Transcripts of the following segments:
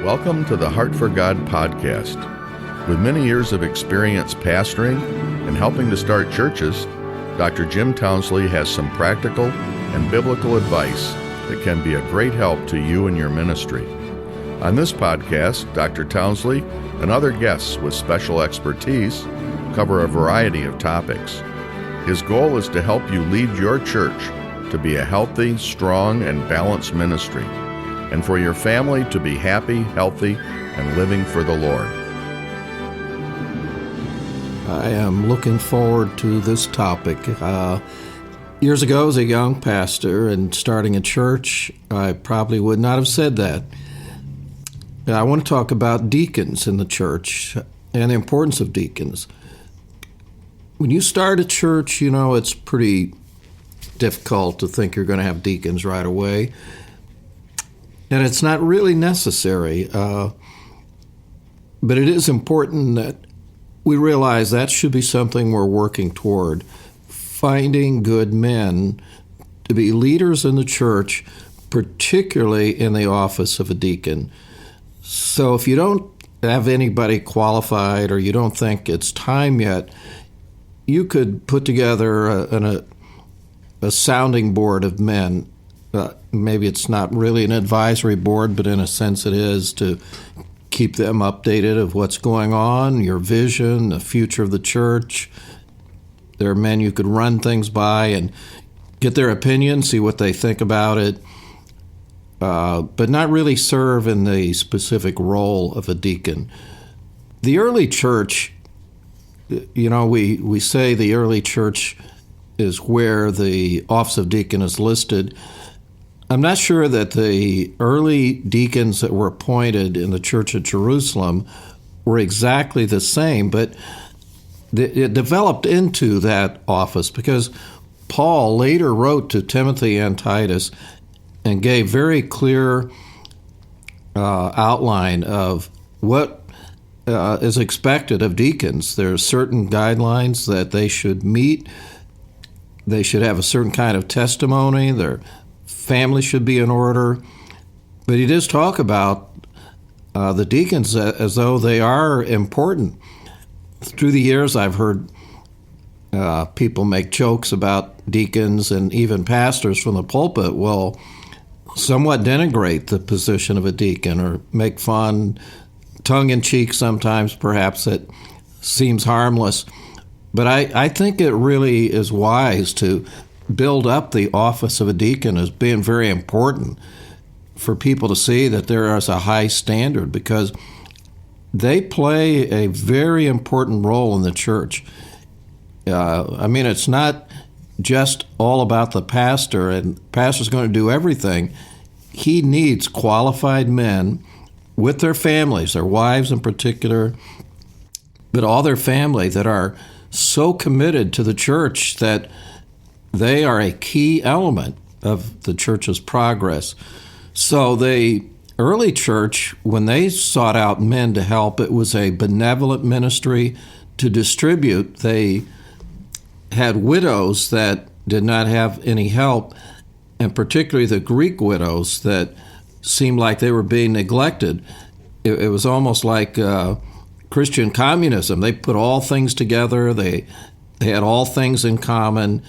Welcome to the Heart for God podcast. With many years of experience pastoring and helping to start churches, Dr. Jim Townsley has some practical and biblical advice that can be a great help to you and your ministry. On this podcast, Dr. Townsley and other guests with special expertise cover a variety of topics. His goal is to help you lead your church to be a healthy, strong, and balanced ministry, and for your family to be happy, healthy, and living for the Lord. I am looking forward to this topic. Years ago, as a young pastor and starting a church, I probably would not have said that. I want to talk about deacons in the church and the importance of deacons. When you start a church, it's pretty difficult to think you're going to have deacons right away. And it's not really necessary. But it is important that we realize that should be something we're working toward, finding good men to be leaders in the church, particularly in the office of a deacon. So if you don't have anybody qualified or you don't think it's time yet, you could put together a sounding board of men. Maybe it's not really an advisory board, but in a sense it is, to keep them updated of what's going on, your vision, the future of the church. There are men you could run things by and get their opinion, see what they think about it, but not really serve in the specific role of a deacon. The early church, we say the early church is where the office of deacon is listed. I'm not sure that the early deacons that were appointed in the Church of Jerusalem were exactly the same, but it developed into that office because Paul later wrote to Timothy and Titus and gave very clear outline of what is expected of deacons. There are certain guidelines that they should meet. They should have a certain kind of testimony. Their family should be in order. But he does talk about the deacons as though they are important. Through the years, I've heard people make jokes about deacons, and even pastors from the pulpit will somewhat denigrate the position of a deacon or make fun, tongue-in-cheek sometimes, perhaps it seems harmless. But I think it really is wise to build up the office of a deacon as being very important for people to see that there is a high standard, because they play a very important role in the church. It's not just all about the pastor, and the pastor's going to do everything. He needs qualified men with their families, their wives in particular, but all their family that are so committed to the church that they are a key element of the church's progress. So the early church, when they sought out men to help, it was a benevolent ministry to distribute. They had widows that did not have any help, and particularly the Greek widows that seemed like they were being neglected. It was almost like Christian communism. They put all things together. They had all things in common.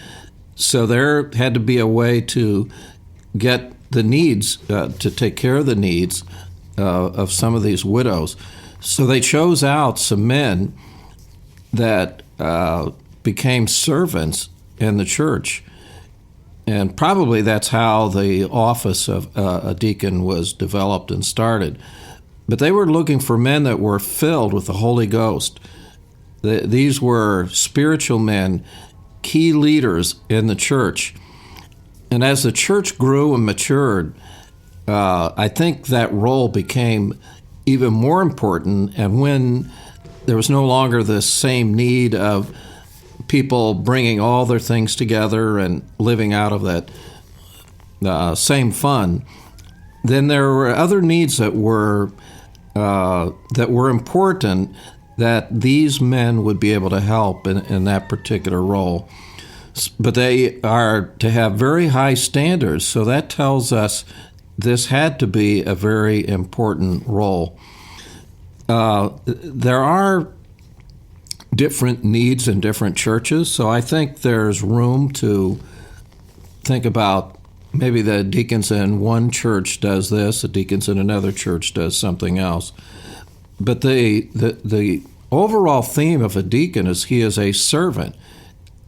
So there had to be a way to get the needs, to take care of the needs of some of these widows. So they chose out some men that became servants in the church. And probably that's how the office of a deacon was developed and started. But they were looking for men that were filled with the Holy Ghost. These were spiritual men, key leaders in the church. And as the church grew and matured, I think that role became even more important. And when there was no longer the same need of people bringing all their things together and living out of that same fund, then there were other needs that were important that these men would be able to help in that particular role. But they are to have very high standards, so that tells us this had to be a very important role. There are different needs in different churches, so I think there's room to think about maybe the deacons in one church does this, the deacons in another church does something else. But the overall theme of a deacon is he is a servant.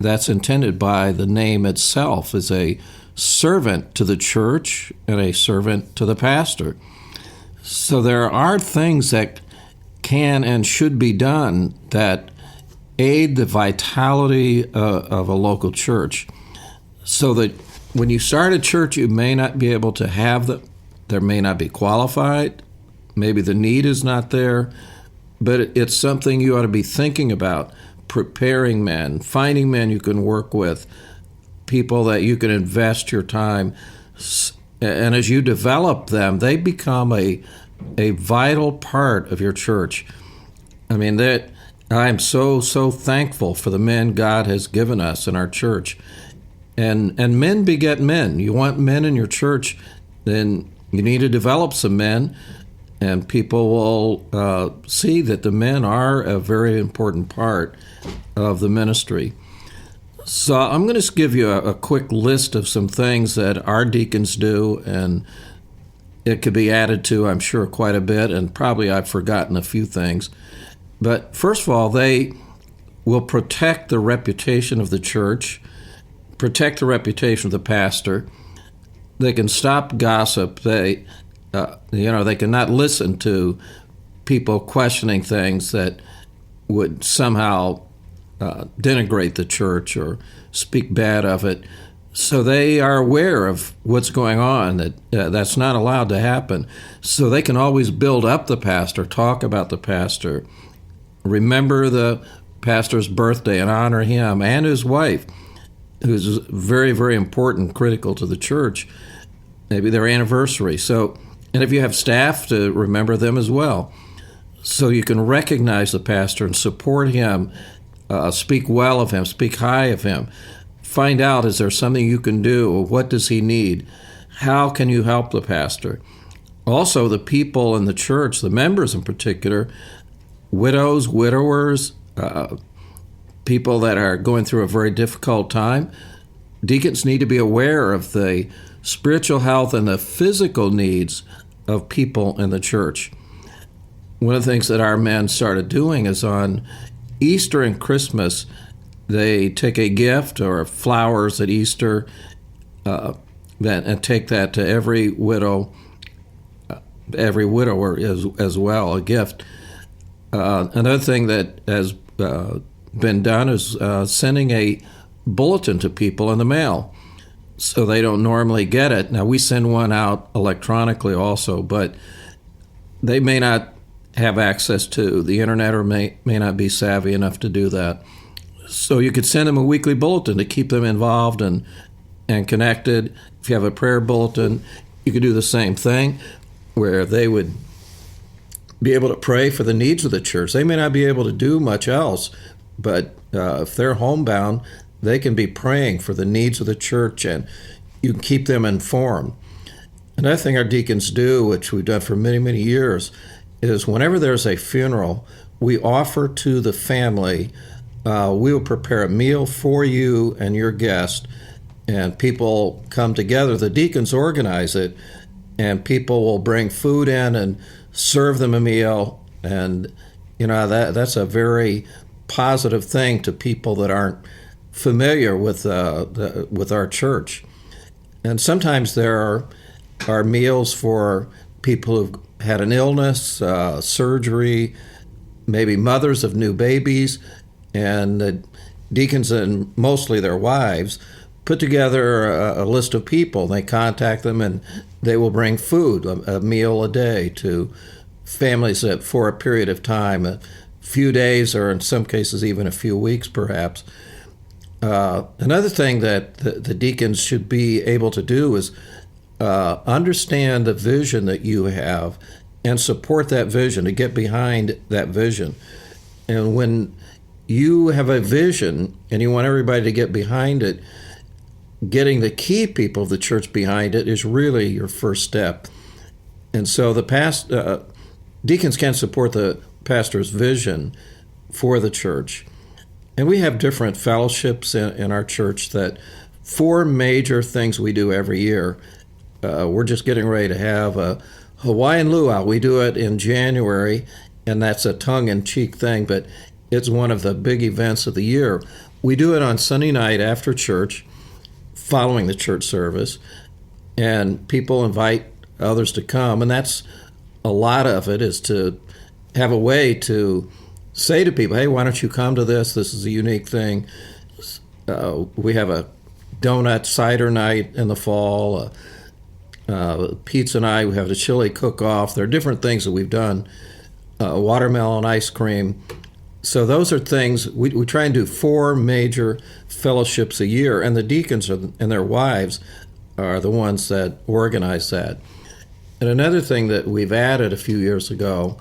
That's intended by the name itself, is a servant to the church and a servant to the pastor. So there are things that can and should be done that aid the vitality of a local church, so that when you start a church, you may not be able to have there may not be qualified, maybe the need is not there, but it's something you ought to be thinking about, preparing men, finding men you can work with, people that you can invest your time, and as you develop them, they become a vital part of your church. I mean, that I'm so thankful for the men God has given us in our church. And men beget men. You want men in your church, then you need to develop some men, and people will see that the men are a very important part of the ministry. So I'm going to give you a quick list of some things that our deacons do, and it could be added to, I'm sure, quite a bit, and probably I've forgotten a few things. But first of all, they will protect the reputation of the church, protect the reputation of the pastor. They can stop gossip. They cannot listen to people questioning things that would somehow denigrate the church or speak bad of it. So they are aware of what's going on, that's not allowed to happen. So they can always build up the pastor, talk about the pastor, remember the pastor's birthday and honor him and his wife, who's very, very important, critical to the church, maybe their anniversary. So, and if you have staff, to remember them as well. So you can recognize the pastor and support him, speak well of him, speak high of him. Find out, is there something you can do? What does he need? How can you help the pastor? Also, the people in the church, the members in particular, widows, widowers, people that are going through a very difficult time, deacons need to be aware of the spiritual health and the physical needs of people in the church. One of the things that our men started doing is on Easter and Christmas, they take a gift or flowers at Easter and take that to every widower as well, a gift. Another thing that has been done is sending a bulletin to people in the mail, so they don't normally get it. Now, we send one out electronically also, but they may not have access to the internet or may not be savvy enough to do that. So you could send them a weekly bulletin to keep them involved and connected. If you have a prayer bulletin, you could do the same thing, where they would be able to pray for the needs of the church. They may not be able to do much else, but if they're homebound, they can be praying for the needs of the church, and you can keep them informed. Another thing our deacons do, which we've done for many, many years, is whenever there's a funeral, we offer to the family, we will prepare a meal for you and your guest, and people come together. The deacons organize it, and people will bring food in and serve them a meal, and that's a very positive thing to people that aren't familiar with our church. And sometimes there are meals for people who've had an illness, surgery, maybe mothers of new babies, and the deacons and mostly their wives put together a list of people. They contact them, and they will bring food, a meal a day, to families that for a period of time, a few days, or in some cases even a few weeks perhaps. Another thing that the deacons should be able to do is understand the vision that you have and support that vision, to get behind that vision. And when you have a vision and you want everybody to get behind it, getting the key people of the church behind it is really your first step. And so deacons can support the pastor's vision for the church. And we have different fellowships in our church that 4 major things we do every year. We're just getting ready to have a Hawaiian luau. We do it in January, and that's a tongue-in-cheek thing, but it's one of the big events of the year. We do it on Sunday night after church, following the church service, and people invite others to come, and that's a lot of it, is to have a way to say to people, hey, why don't you come to this? This is a unique thing. We have a donut cider night in the fall, pizza night, we have the chili cook-off. There are different things that we've done, watermelon ice cream. So those are things, we try and do 4 major fellowships a year, and the deacons and their wives are the ones that organize that. And another thing that we've added a few years ago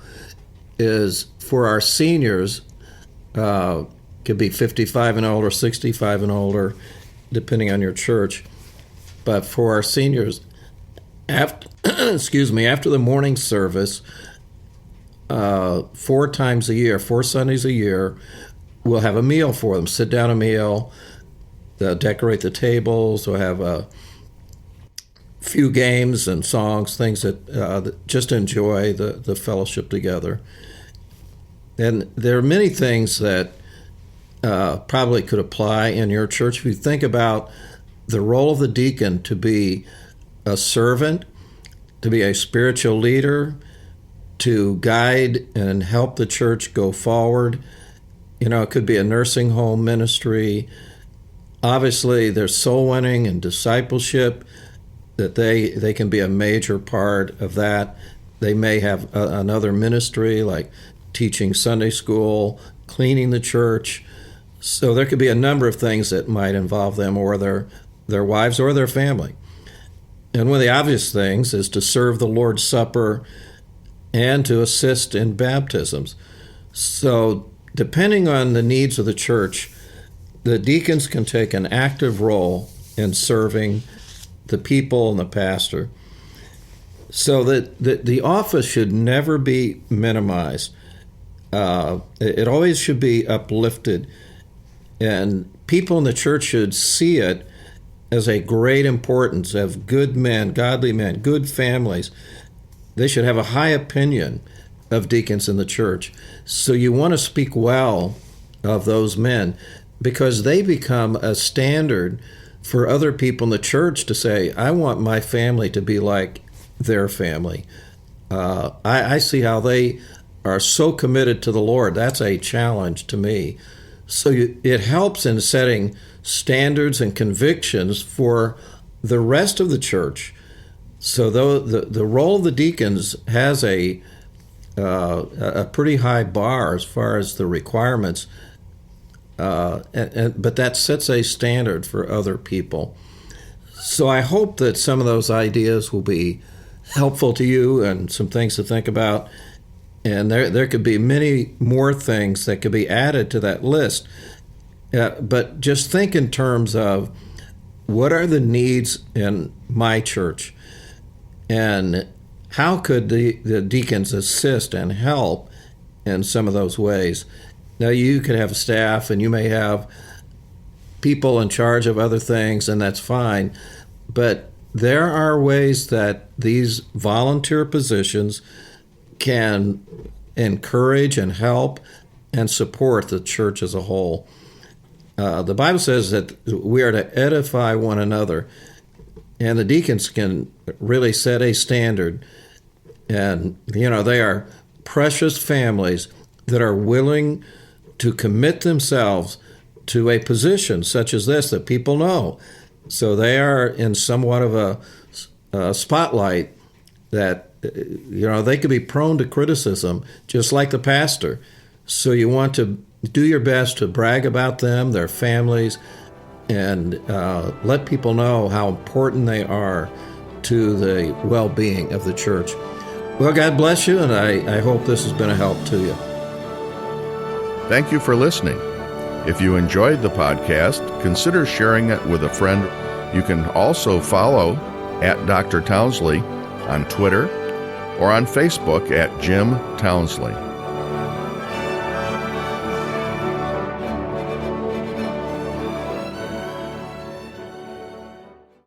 is for our seniors, could be 55 and older, 65 and older, depending on your church. But for our seniors, after the morning service, 4 times a year, 4 Sundays a year, we'll have a meal for them, sit-down a meal. They'll decorate the tables. We'll have a few games and songs, things that just enjoy the fellowship together. And there are many things that probably could apply in your church. If you think about the role of the deacon to be a servant, to be a spiritual leader, to guide and help the church go forward. It could be a nursing home ministry. Obviously, there's soul winning and discipleship, that they can be a major part of that. They may have another ministry like teaching Sunday school, cleaning the church. So there could be a number of things that might involve them or their wives or their family. And one of the obvious things is to serve the Lord's Supper and to assist in baptisms. So depending on the needs of the church, the deacons can take an active role in serving the people and the pastor. So that the office should never be minimized. It always should be uplifted. And people in the church should see it as a great importance of good men, godly men, good families. They should have a high opinion of deacons in the church. So you want to speak well of those men because they become a standard for other people in the church to say, I want my family to be like their family. I see how they are so committed to the Lord. That's a challenge to me. So it helps in setting standards and convictions for the rest of the church. So though the role of the deacons has a pretty high bar as far as the requirements, but that sets a standard for other people. So I hope that some of those ideas will be helpful to you and some things to think about. And there could be many more things that could be added to that list. But just think in terms of what are the needs in my church? And how could the deacons assist and help in some of those ways? Now, you could have staff and you may have people in charge of other things, and that's fine. But there are ways that these volunteer positions can encourage and help and support the church as a whole. The Bible says that we are to edify one another, and the deacons can really set a standard. And, they are precious families that are willing to commit themselves to a position such as this that people know. So they are in somewhat of a spotlight that, they could be prone to criticism, just like the pastor. So you want to do your best to brag about them, their families, and let people know how important they are to the well-being of the church. Well, God bless you, and I hope this has been a help to you. Thank you for listening. If you enjoyed the podcast, consider sharing it with a friend You can also follow at Dr. Townsley on Twitter or on Facebook at Jim Townsley.